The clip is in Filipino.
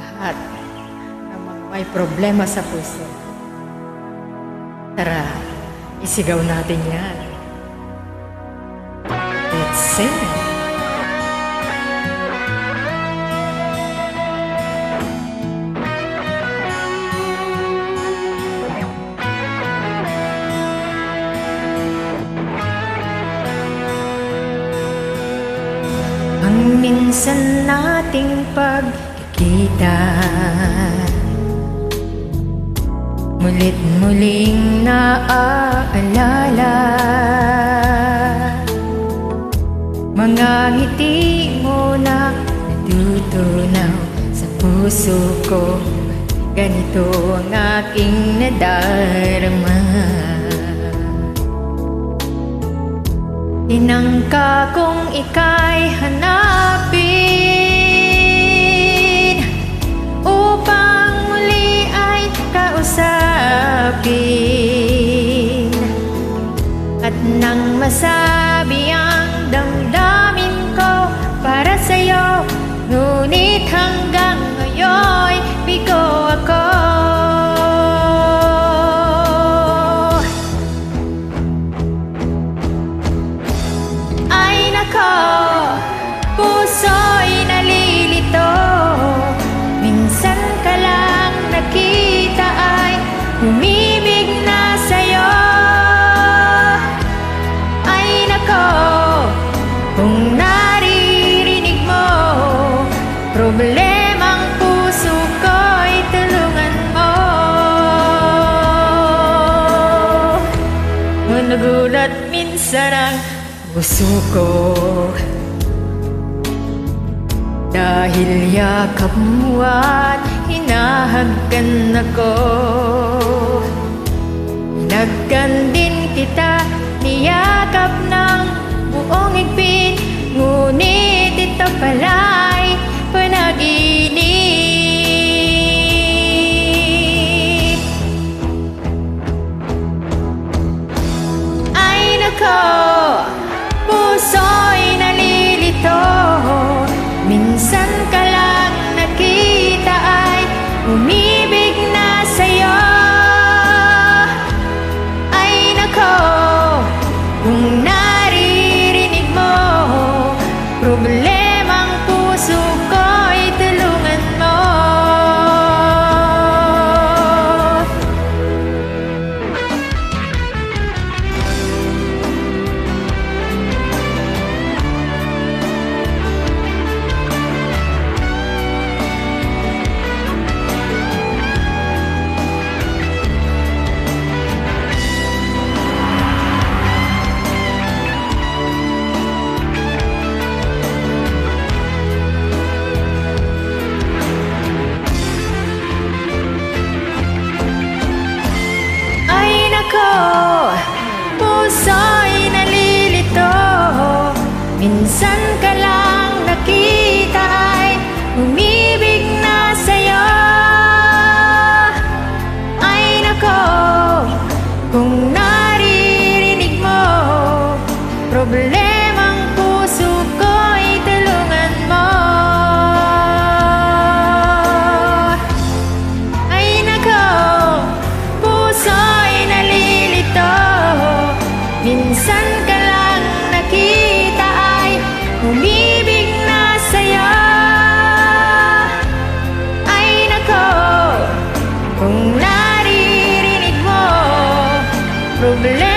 lahat ng mga may problema sa puso. Tara, isigaw natin yan. Let's sing. Ang minsan nating pagkikita, mulit-muling naaalala. Mga ngiti mo na natutunaw sa puso ko, ganito ang aking nadarama. Tinangka kong ika'y hanapin upang muli ay kausapin, at nang masabi ang damdamin ko para sa'yo, ngunit hanggang ngayon bigo ako. Puso'y nalilito, minsan ka lang nakita ay umibig na sa'yo. Ay nako, kung naririnig mo problemang puso ko'y tulungan mo. Nagulat minsan ang puso ko dahil yakap mo at hinahagkan ako. Hinagkan din kita, niyakap ng buong higpit, ngunit ito pala'y panaginip. Ay nako, puso'y nalilito, minsan ka lang nakita ay umibig na sa'yo. Ay nako, kung naririnig mo problemang puso ko'y tulungan mo. Puso'y nalilito, minsan ka lang nakita ay umibig na sa'yo. Ay nako, kung naririnig mo problemang puso ko'y tulungan mo. Ay nako, puso'y nalilito, minsan ka lang nakita ay umibig na sa'yo. Ay nako, kung naririnig mo problema